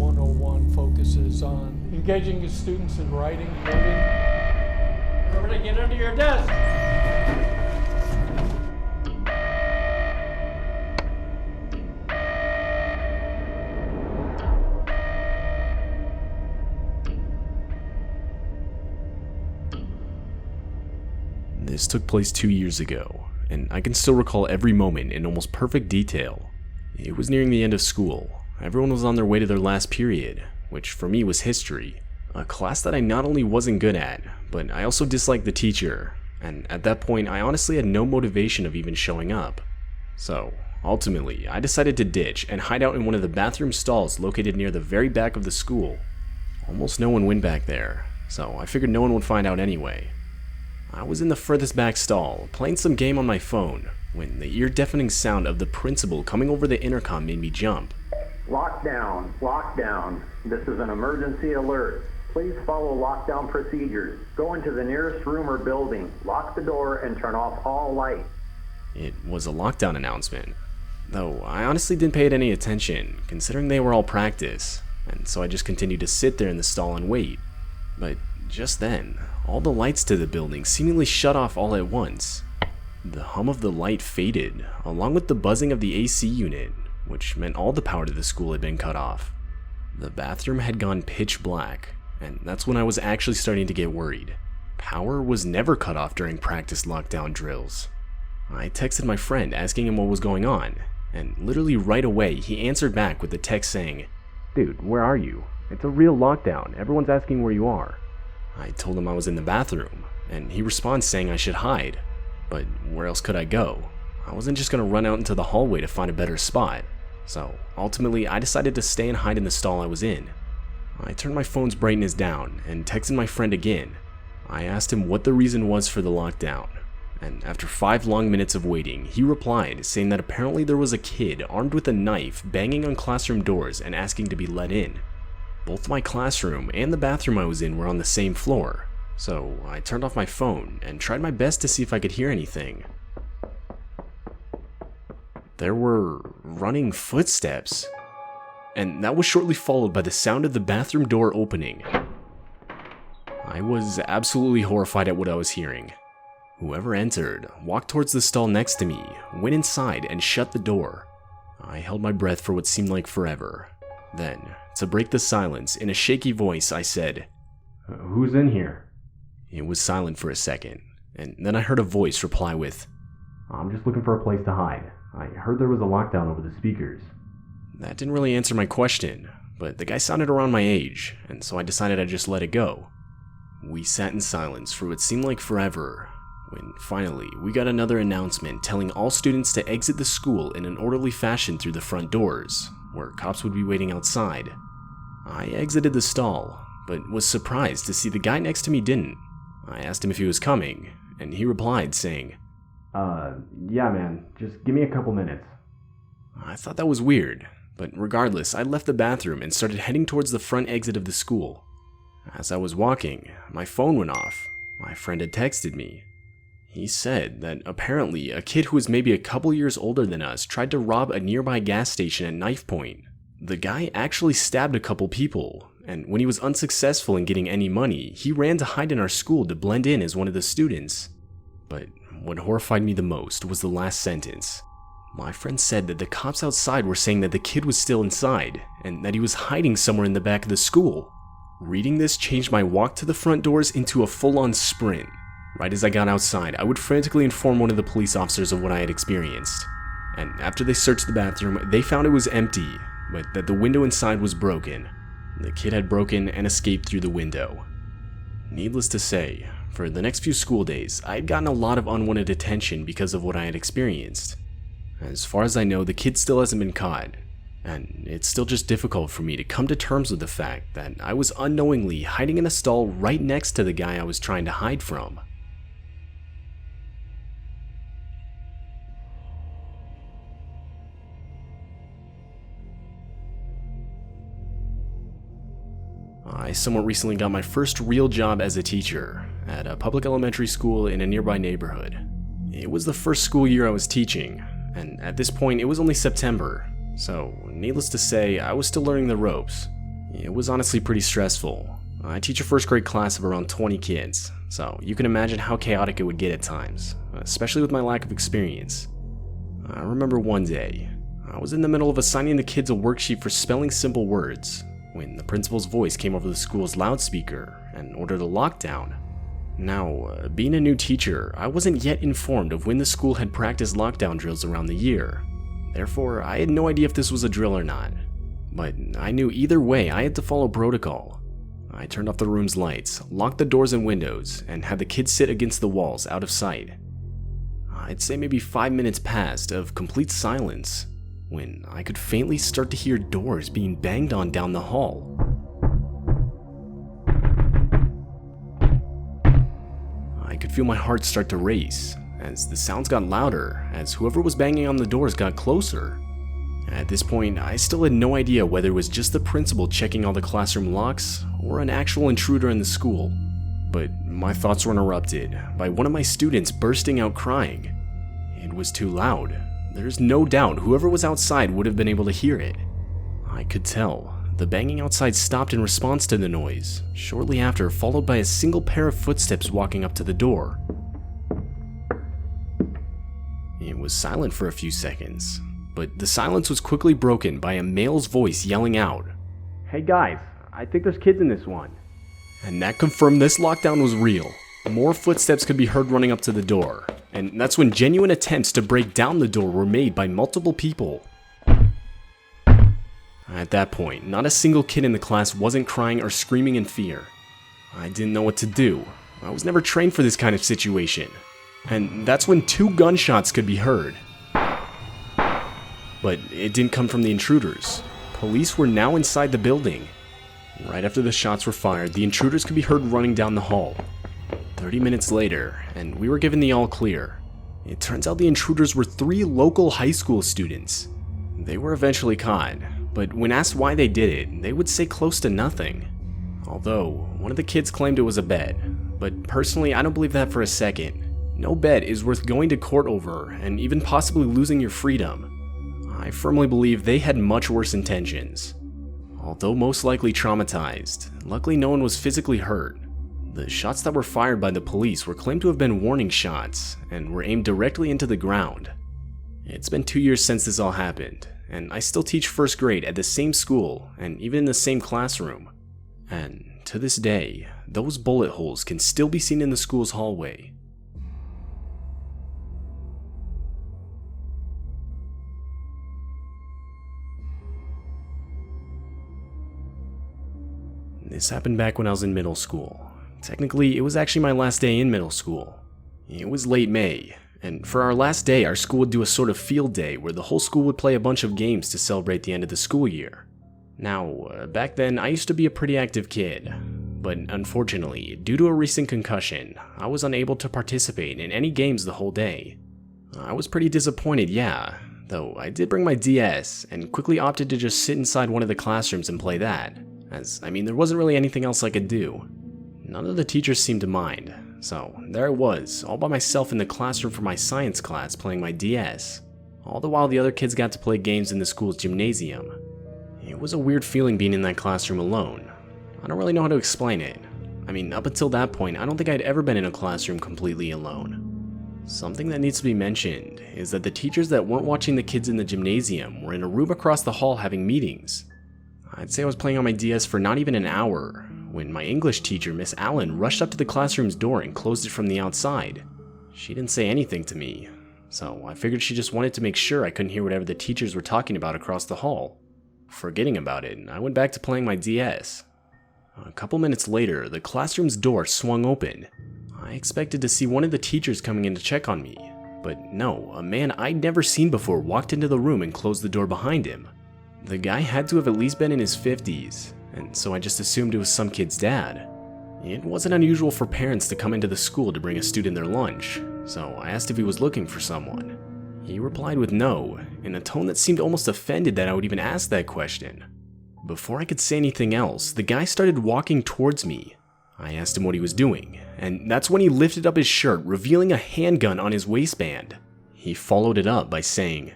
101 focuses on engaging your students in writing, learning. Everybody get under your desk. This took place 2 years ago, and I can still recall every moment in almost perfect detail. It was nearing the end of school. Everyone was on their way to their last period, which for me was history, a class that I not only wasn't good at, but I also disliked the teacher, and at that point I honestly had no motivation of even showing up. So, ultimately, I decided to ditch and hide out in one of the bathroom stalls located near the very back of the school. Almost no one went back there, so I figured no one would find out anyway. I was in the furthest back stall, playing some game on my phone, when the ear-deafening sound of the principal coming over the intercom made me jump. Lockdown, lockdown. This is an emergency alert. Please follow lockdown procedures. Go into the nearest room or building, lock the door, and turn off all lights. It was a lockdown announcement, though I honestly didn't pay it any attention, considering they were all practice, and so I just continued to sit there in the stall and wait. But just then, all the lights to the building seemingly shut off all at once. The hum of the light faded, along with the buzzing of the AC unit, which meant all the power to the school had been cut off. The bathroom had gone pitch black, and that's when I was actually starting to get worried. Power was never cut off during practice lockdown drills. I texted my friend asking him what was going on, and literally right away he answered back with a text saying, "Dude, where are you? It's a real lockdown. Everyone's asking where you are." I told him I was in the bathroom, and he responds saying I should hide. But where else could I go? I wasn't just going to run out into the hallway to find a better spot. So ultimately, I decided to stay and hide in the stall I was in. I turned my phone's brightness down and texted my friend again. I asked him what the reason was for the lockdown, and after 5 long minutes of waiting, he replied saying that apparently there was a kid armed with a knife banging on classroom doors and asking to be let in. Both my classroom and the bathroom I was in were on the same floor, so I turned off my phone and tried my best to see if I could hear anything. There were running footsteps, and that was shortly followed by the sound of the bathroom door opening. I was absolutely horrified at what I was hearing. Whoever entered walked towards the stall next to me, went inside, and shut the door. I held my breath for what seemed like forever. Then, to break the silence, in a shaky voice, I said, "Who's in here?" It was silent for a second, and then I heard a voice reply with, "I'm just looking for a place to hide. I heard there was a lockdown over the speakers." That didn't really answer my question, but the guy sounded around my age, and so I decided I'd just let it go. We sat in silence for what seemed like forever, when finally we got another announcement telling all students to exit the school in an orderly fashion through the front doors, where cops would be waiting outside. I exited the stall, but was surprised to see the guy next to me didn't. I asked him if he was coming, and he replied saying, Yeah man, just give me a couple minutes." I thought that was weird, but regardless, I left the bathroom and started heading towards the front exit of the school. As I was walking, my phone went off. My friend had texted me. He said that apparently a kid who was maybe a couple years older than us tried to rob a nearby gas station at knife point. The guy actually stabbed a couple people, and when he was unsuccessful in getting any money, he ran to hide in our school to blend in as one of the students. But what horrified me the most was the last sentence. My friend said that the cops outside were saying that the kid was still inside, and that he was hiding somewhere in the back of the school. Reading this changed my walk to the front doors into a full-on sprint. Right as I got outside, I would frantically inform one of the police officers of what I had experienced. And after they searched the bathroom, they found it was empty, but that the window inside was broken. The kid had broken and escaped through the window. Needless to say, for the next few school days, I had gotten a lot of unwanted attention because of what I had experienced. As far as I know, the kid still hasn't been caught, and it's still just difficult for me to come to terms with the fact that I was unknowingly hiding in a stall right next to the guy I was trying to hide from. I somewhat recently got my first real job as a teacher at a public elementary school in a nearby neighborhood. It was the first school year I was teaching, and at this point it was only September, so needless to say, I was still learning the ropes. It was honestly pretty stressful. I teach a first grade class of around 20 kids, so you can imagine how chaotic it would get at times, especially with my lack of experience. I remember one day, I was in the middle of assigning the kids a worksheet for spelling simple words when the principal's voice came over the school's loudspeaker and ordered a lockdown. Now, being a new teacher, I wasn't yet informed of when the school had practiced lockdown drills around the year. Therefore, I had no idea if this was a drill or not. But I knew either way I had to follow protocol. I turned off the room's lights, locked the doors and windows, and had the kids sit against the walls out of sight. I'd say maybe 5 minutes passed of complete silence when I could faintly start to hear doors being banged on down the hall. I could feel my heart start to race as the sounds got louder as whoever was banging on the doors got closer. At this point, I still had no idea whether it was just the principal checking all the classroom locks or an actual intruder in the school. But my thoughts were interrupted by one of my students bursting out crying. It was too loud. There's no doubt whoever was outside would have been able to hear it. I could tell. The banging outside stopped in response to the noise, shortly after, followed by a single pair of footsteps walking up to the door. It was silent for a few seconds, but the silence was quickly broken by a male's voice yelling out, "Hey guys, I think there's kids in this one." And that confirmed this lockdown was real. More footsteps could be heard running up to the door, and that's when genuine attempts to break down the door were made by multiple people. At that point, not a single kid in the class wasn't crying or screaming in fear. I didn't know what to do. I was never trained for this kind of situation. And that's when 2 gunshots could be heard. But it didn't come from the intruders. Police were now inside the building. Right after the shots were fired, the intruders could be heard running down the hall. 30 minutes later, and we were given the all clear. It turns out the intruders were 3 local high school students. They were eventually caught, but when asked why they did it, they would say close to nothing. Although, one of the kids claimed it was a bet, but personally I don't believe that for a second. No bet is worth going to court over and even possibly losing your freedom. I firmly believe they had much worse intentions. Although most likely traumatized, luckily no one was physically hurt. The shots that were fired by the police were claimed to have been warning shots and were aimed directly into the ground. It's been 2 years since this all happened, and I still teach first grade at the same school and even in the same classroom. And to this day, those bullet holes can still be seen in the school's hallway. This happened back when I was in middle school. Technically, it was actually my last day in middle school. It was late May, and for our last day, our school would do a sort of field day where the whole school would play a bunch of games to celebrate the end of the school year. Now, back then, I used to be a pretty active kid, but unfortunately, due to a recent concussion, I was unable to participate in any games the whole day. I was pretty disappointed, yeah, though I did bring my DS and quickly opted to just sit inside one of the classrooms and play that. There wasn't really anything else I could do. None of the teachers seemed to mind, so there I was, all by myself in the classroom for my science class playing my DS. All the while the other kids got to play games in the school's gymnasium. It was a weird feeling being in that classroom alone. I don't really know how to explain it. Up until that point, I don't think I'd ever been in a classroom completely alone. Something that needs to be mentioned is that the teachers that weren't watching the kids in the gymnasium were in a room across the hall having meetings. I'd say I was playing on my DS for not even an hour when my English teacher, Miss Allen, rushed up to the classroom's door and closed it from the outside. She didn't say anything to me, so I figured she just wanted to make sure I couldn't hear whatever the teachers were talking about across the hall. Forgetting about it, I went back to playing my DS. A couple minutes later, the classroom's door swung open. I expected to see one of the teachers coming in to check on me, but no, a man I'd never seen before walked into the room and closed the door behind him. The guy had to have at least been in his 50s, and so I just assumed it was some kid's dad. It wasn't unusual for parents to come into the school to bring a student their lunch, so I asked if he was looking for someone. He replied with no, in a tone that seemed almost offended that I would even ask that question. Before I could say anything else, the guy started walking towards me. I asked him what he was doing, and that's when he lifted up his shirt, revealing a handgun on his waistband. He followed it up by saying,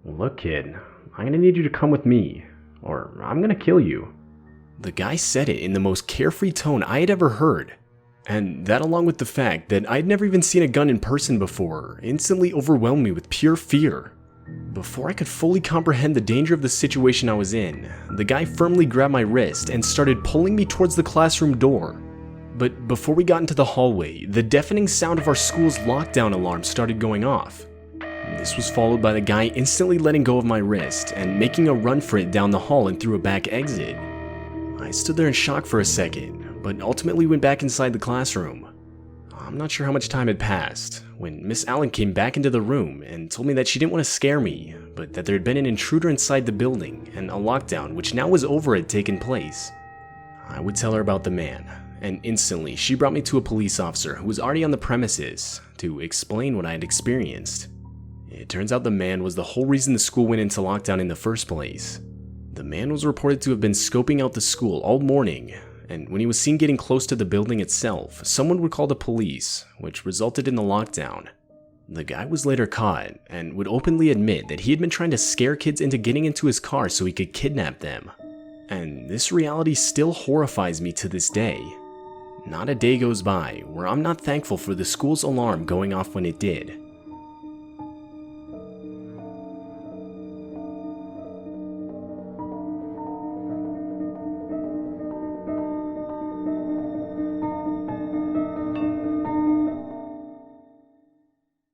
"Look, kid, I'm gonna need you to come with me, or I'm gonna kill you." The guy said it in the most carefree tone I had ever heard. And that, along with the fact that I'd never even seen a gun in person before, instantly overwhelmed me with pure fear. Before I could fully comprehend the danger of the situation I was in, the guy firmly grabbed my wrist and started pulling me towards the classroom door. But before we got into the hallway, the deafening sound of our school's lockdown alarm started going off. This was followed by the guy instantly letting go of my wrist and making a run for it down the hall and through a back exit. I stood there in shock for a second, but ultimately went back inside the classroom. I'm not sure how much time had passed when Miss Allen came back into the room and told me that she didn't want to scare me, but that there had been an intruder inside the building and a lockdown which now was over had taken place. I would tell her about the man, and instantly she brought me to a police officer who was already on the premises to explain what I had experienced. It turns out the man was the whole reason the school went into lockdown in the first place. The man was reported to have been scoping out the school all morning, and when he was seen getting close to the building itself, someone would call the police, which resulted in the lockdown. The guy was later caught and would openly admit that he had been trying to scare kids into getting into his car so he could kidnap them. And this reality still horrifies me to this day. Not a day goes by where I'm not thankful for the school's alarm going off when it did.